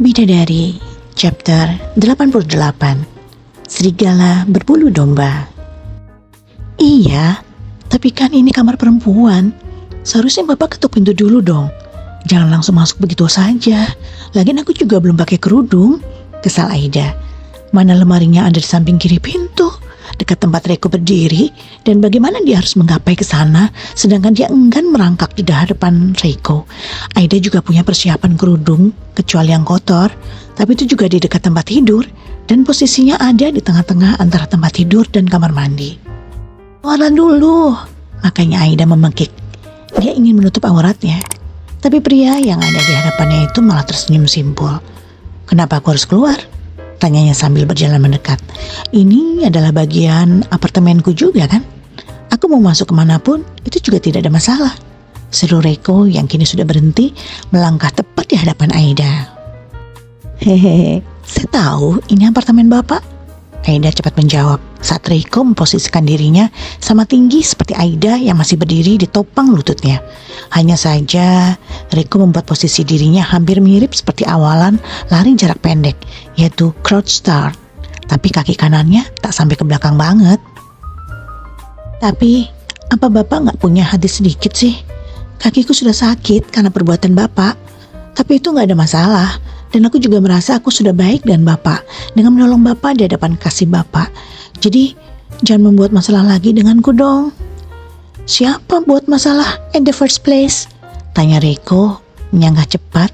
Bidadari, chapter 88. Serigala berbulu domba. Iya, tapi kan ini kamar perempuan. Seharusnya Bapak ketuk pintu dulu dong. Jangan langsung masuk begitu saja. Lagian aku juga belum pakai kerudung. Kesal Aida. Mana lemarinya ada di samping kiri pintu, dekat tempat Reiko berdiri, dan bagaimana dia harus menggapai ke sana sedangkan dia enggan merangkak di hadapan Reiko. Aida juga punya persiapan kerudung kecuali yang kotor, tapi itu juga di dekat tempat tidur dan posisinya ada di tengah-tengah antara tempat tidur dan kamar mandi. Warna dulu, makanya Aida memekik. Dia ingin menutup auratnya, tapi pria yang ada di hadapannya itu malah tersenyum simpul. Kenapa aku harus keluar? Tanyanya sambil berjalan mendekat. Ini adalah bagian apartemenku juga kan? Aku mau masuk kemanapun itu juga tidak ada masalah. Seru Reiko yang kini sudah berhenti melangkah tepat di hadapan Aida. Hehehe, saya tahu ini apartemen Bapak. Aida cepat menjawab saat Reiko memposisikan dirinya sama tinggi seperti Aida yang masih berdiri di topang lututnya. Hanya saja Reiko membuat posisi dirinya hampir mirip seperti awalan lari jarak pendek, yaitu crouch start. Tapi kaki kanannya tak sampai ke belakang banget. Tapi apa Bapak nggak punya hati sedikit sih? Kakiku sudah sakit karena perbuatan Bapak. Tapi itu nggak ada masalah. Dan aku juga merasa aku sudah baik dan Bapak dengan menolong Bapak di hadapan kasih Bapak. Jadi jangan membuat masalah lagi denganku dong. Siapa buat masalah in the first place? Tanya Reiko menyanggah cepat,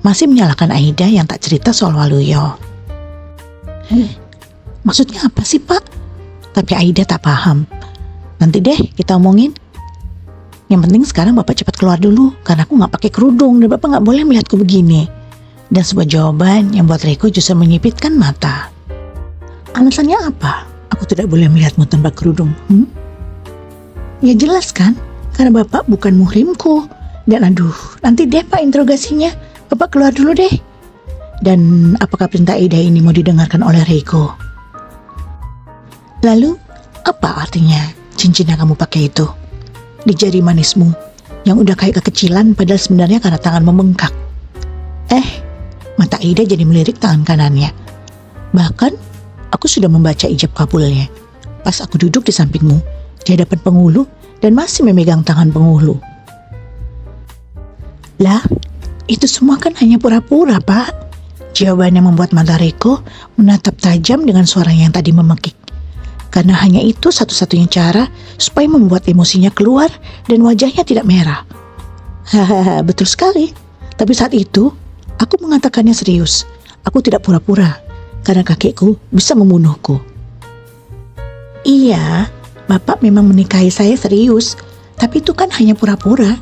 masih menyalahkan Aida yang tak cerita soal Waluyo. Maksudnya apa sih Pak? Tapi Aida tak paham. Nanti deh kita omongin. Yang penting sekarang Bapak cepat keluar dulu karena aku gak pakai kerudung dan Bapak gak boleh melihatku begini. Dan sebuah jawaban yang buat Reiko justru menyipitkan mata. Alasannya apa? Aku tidak boleh melihatmu tanpa kerudung. Ya jelas kan, karena Bapak bukan muhrimku. Dan aduh, nanti deh Pak interogasinya. Bapak keluar dulu deh. Dan apakah perintah Aida ini mau didengarkan oleh Reiko? Lalu, apa artinya cincin yang kamu pakai itu? Di jari manismu, yang udah kayak kekecilan padahal sebenarnya karena tangan membengkak. Mata Aida jadi melirik tangan kanannya. Bahkan, aku sudah membaca ijab kabulnya. Pas aku duduk di sampingmu, di hadapan penghulu, dan masih memegang tangan penghulu. Lah, itu semua kan hanya pura-pura, Pak. Jawabannya membuat mata Reiko menatap tajam dengan suara yang tadi memekik. Karena hanya itu satu-satunya cara supaya membuat emosinya keluar dan wajahnya tidak merah. Hahaha, betul sekali. Tapi saat itu, aku mengatakannya serius. Aku tidak pura-pura, karena kakekku bisa membunuhku. Iya, Bapak memang menikahi saya serius, tapi itu kan hanya pura-pura.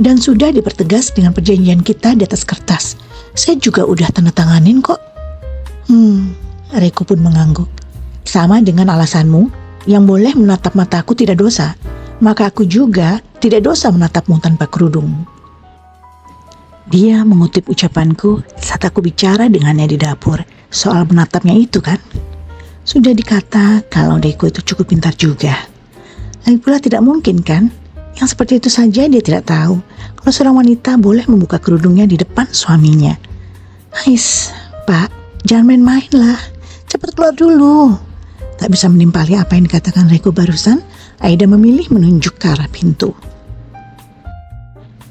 Dan sudah dipertegas dengan perjanjian kita di atas kertas. Saya juga udah tanda tanganin kok. Reiko pun mengangguk. Sama dengan alasanmu, yang boleh menatap mataku tidak dosa, maka aku juga tidak dosa menatapmu tanpa kerudung. Dia mengutip ucapanku saat aku bicara dengannya di dapur soal menatapnya itu kan. Sudah dikata kalau Reiko itu cukup pintar juga. Lagi pula tidak mungkin kan, yang seperti itu saja dia tidak tahu kalau seorang wanita boleh membuka kerudungnya di depan suaminya. Ais, Pak, jangan main-main lah, cepat keluar dulu. Tak bisa menimpali apa yang dikatakan Reiko barusan, Aida memilih menunjuk ke arah pintu.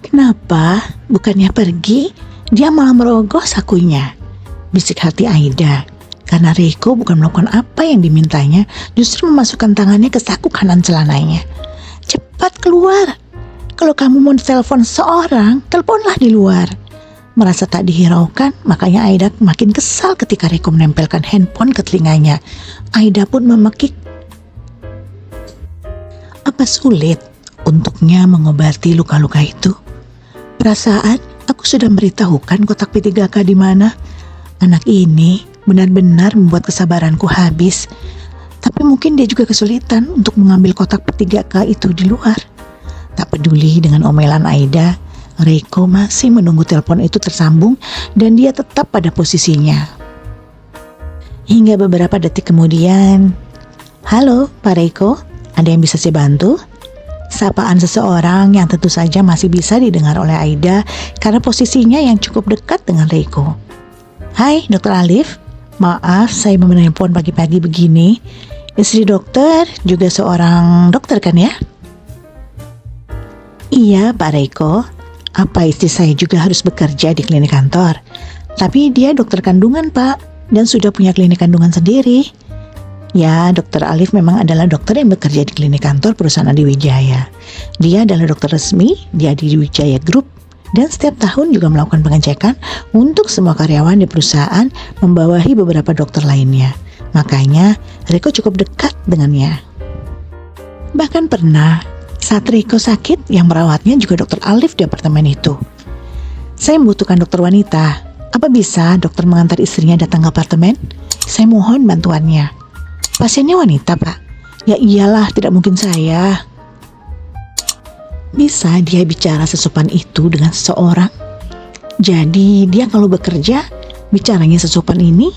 Kenapa? Bukannya pergi, dia malah merogoh sakunya. Bisik hati Aida, karena Reiko bukan melakukan apa yang dimintanya, justru memasukkan tangannya ke saku kanan celananya. Cepat keluar. Kalau kamu mau telepon seorang, teleponlah di luar. Merasa tak dihiraukan, makanya Aida makin kesal ketika Reiko menempelkan handphone ke telinganya. Aida pun memekik. Apa sulit untuknya mengobati luka-luka itu? Perasaan aku sudah memberitahukan kotak P3K di mana. Anak ini benar-benar membuat kesabaranku habis. Tapi mungkin dia juga kesulitan untuk mengambil kotak P3K itu di luar. Tak peduli dengan omelan Aida, Reiko masih menunggu telepon itu tersambung dan dia tetap pada posisinya. Hingga beberapa detik kemudian, "Halo, Pak Reiko, ada yang bisa saya bantu?" Sapaan seseorang yang tentu saja masih bisa didengar oleh Aida karena posisinya yang cukup dekat dengan Reiko. Hai, Dokter Alif. Maaf, saya menelpon pagi-pagi begini. Istri dokter juga seorang dokter kan ya? Iya, Pak Reiko. Apa istri saya juga harus bekerja di klinik kantor? Tapi dia dokter kandungan, Pak, dan sudah punya klinik kandungan sendiri. Ya, Dokter Alif memang adalah dokter yang bekerja di klinik kantor perusahaan Adiwijaya. Dia adalah dokter resmi di Adiwijaya Group dan setiap tahun juga melakukan pengecekan untuk semua karyawan di perusahaan membawahi beberapa dokter lainnya. Makanya Riko cukup dekat dengannya. Bahkan pernah saat Riko sakit yang merawatnya juga Dokter Alif di apartemen itu. Saya membutuhkan dokter wanita. Apa bisa dokter mengantar istrinya datang ke apartemen? Saya mohon bantuannya. Pasiennya wanita, Pak. Ya iyalah, tidak mungkin saya. Bisa dia bicara sesopan itu dengan seseorang? Jadi dia kalau bekerja bicaranya sesopan ini?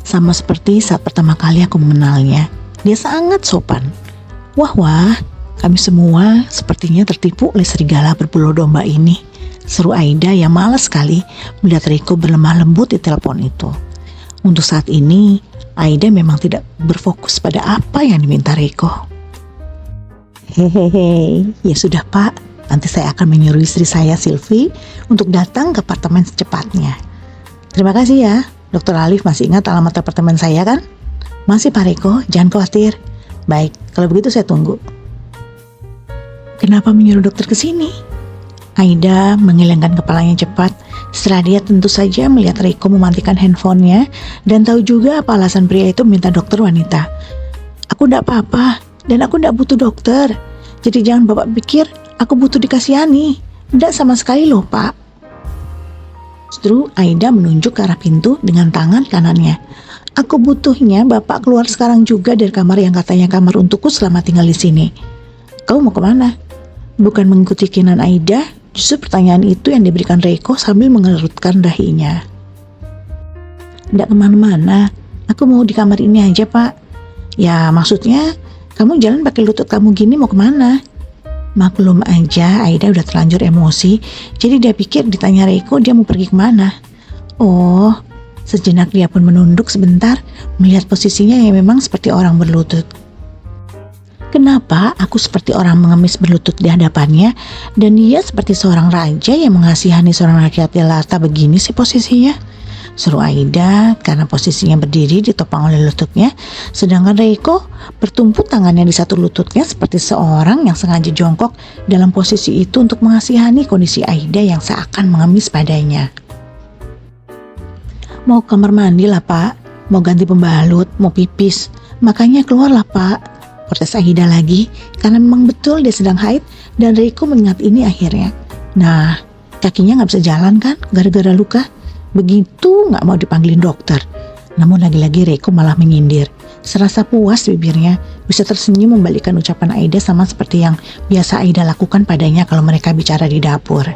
Sama seperti saat pertama kali aku mengenalnya. Dia sangat sopan. Wah, kami semua sepertinya tertipu oleh serigala berbulu domba ini. Seru Aida yang malas sekali melihat Riko berlemah lembut di telepon itu. Untuk saat ini, Aida memang tidak berfokus pada apa yang diminta Riko. Hehehe, ya sudah Pak, nanti saya akan menyuruh istri saya Silvi untuk datang ke apartemen secepatnya. Terima kasih ya, Dokter Alif masih ingat alamat apartemen saya kan? Masih Pak Riko, jangan khawatir. Baik, kalau begitu saya tunggu. Kenapa menyuruh dokter ke sini? Aida mengelengkan kepalanya cepat setelah dia tentu saja melihat Riko mematikan handphonenya dan tahu juga apa alasan pria itu meminta dokter wanita. Aku tidak apa-apa dan aku tidak butuh dokter. Jadi jangan Bapak pikir aku butuh dikasihani. Tidak sama sekali loh Pak. Justru Aida menunjuk ke arah pintu dengan tangan kanannya. Aku butuhnya Bapak keluar sekarang juga dari kamar yang katanya kamar untukku selama tinggal di sini. Kau mau kemana? Bukan mengikuti keinginan Aida. Justru pertanyaan itu yang diberikan Reiko sambil mengerutkan dahinya. Tidak kemana-mana, aku mau di kamar ini aja Pak. Ya maksudnya, kamu jalan pakai lutut kamu gini mau kemana? Maklum aja, Aida udah terlanjur emosi, jadi dia pikir ditanya Reiko dia mau pergi kemana. Oh, sejenak dia pun menunduk sebentar, melihat posisinya yang memang seperti orang berlutut. Kenapa aku seperti orang mengemis berlutut di hadapannya dan dia seperti seorang raja yang mengasihani seorang rakyat jelata begini sih posisinya? Seru Aida karena posisinya berdiri ditopang oleh lututnya, sedangkan Reiko bertumpuk tangannya di satu lututnya seperti seorang yang sengaja jongkok dalam posisi itu untuk mengasihani kondisi Aida yang seakan mengemis padanya. Mau kamar mandi lah Pak, mau ganti pembalut, mau pipis, makanya keluarlah Pak. Protes Aida lagi karena memang betul dia sedang haid dan Reiko mengingat ini akhirnya. Nah, kakinya gak bisa jalan kan gara-gara luka. Begitu gak mau dipanggilin dokter. Namun lagi-lagi Reiko malah menyindir. Serasa puas bibirnya bisa tersenyum membalikan ucapan Aida sama seperti yang biasa Aida lakukan padanya kalau mereka bicara di dapur.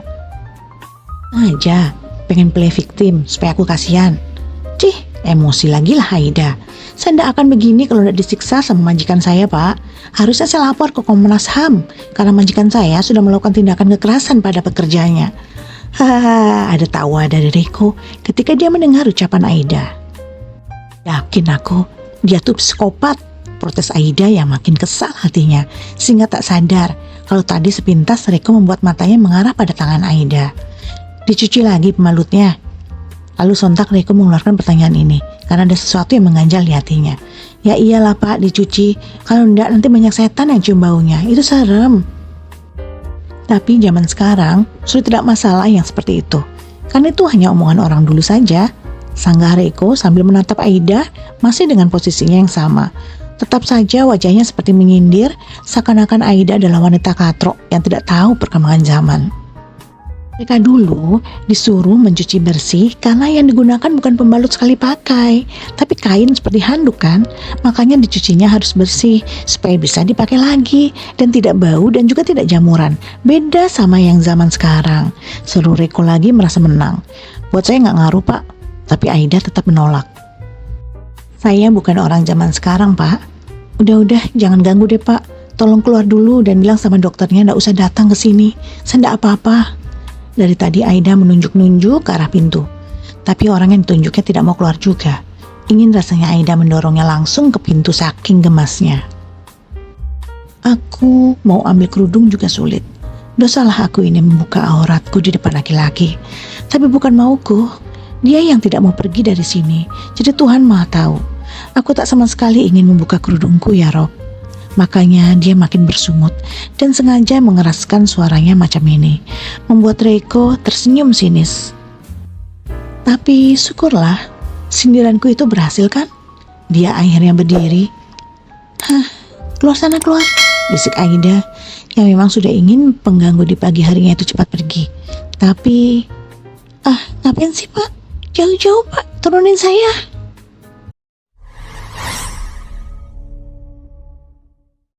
Aja, pengen play victim supaya aku kasihan. Cih, emosi lagi lah Aida. Saya tidak akan begini kalau tidak disiksa sama majikan saya Pak. Harusnya saya lapor ke Komnas HAM karena majikan saya sudah melakukan tindakan kekerasan pada pekerjanya. Hahaha, ada tawa dari Reiko ketika dia mendengar ucapan Aida. Yakin aku, dia tuh psikopat, protes Aida yang makin kesal hatinya sehingga tak sadar kalau tadi sepintas Reiko membuat matanya mengarah pada tangan Aida. Dicuci lagi pembalutnya. Lalu sontak Reiko mengeluarkan pertanyaan ini karena ada sesuatu yang mengganjal di hatinya. Ya iyalah Pak, dicuci. Kalau enggak nanti banyak setan yang cium baunya. Itu serem. Tapi zaman sekarang sudah tidak masalah yang seperti itu. Karena itu hanya omongan orang dulu saja. Sanggah Reiko sambil menatap Aida masih dengan posisinya yang sama. Tetap saja wajahnya seperti menyindir, seakan-akan Aida adalah wanita katrok yang tidak tahu perkembangan zaman. Mereka dulu disuruh mencuci bersih karena yang digunakan bukan pembalut sekali pakai, tapi kain seperti handuk kan. Makanya dicucinya harus bersih supaya bisa dipakai lagi dan tidak bau dan juga tidak jamuran. Beda sama yang zaman sekarang. Seluruh Reiko lagi merasa menang. Buat saya nggak ngaruh Pak, tapi Aida tetap menolak. Saya bukan orang zaman sekarang Pak. Udah jangan ganggu deh Pak. Tolong keluar dulu dan bilang sama dokternya nggak usah datang ke sini. Saya nggak apa-apa. Dari tadi Aida menunjuk-nunjuk ke arah pintu. Tapi orang yang ditunjuknya tidak mau keluar juga. Ingin rasanya Aida mendorongnya langsung ke pintu saking gemasnya. Aku mau ambil kerudung juga sulit. Dosalah aku ini membuka auratku di depan laki-laki. Tapi bukan mauku. Dia yang tidak mau pergi dari sini. Jadi Tuhan Maha tahu. Aku tak sama sekali ingin membuka kerudungku ya Rob. Makanya dia makin bersungut dan sengaja mengeraskan suaranya macam ini. Membuat Reiko tersenyum sinis. Tapi syukurlah, sindiranku itu berhasil kan? Dia akhirnya berdiri. Hah, keluar sana keluar, bisik Aida yang memang sudah ingin pengganggu di pagi harinya itu cepat pergi. Tapi, ngapain sih Pak? Jauh-jauh Pak, turunin saya.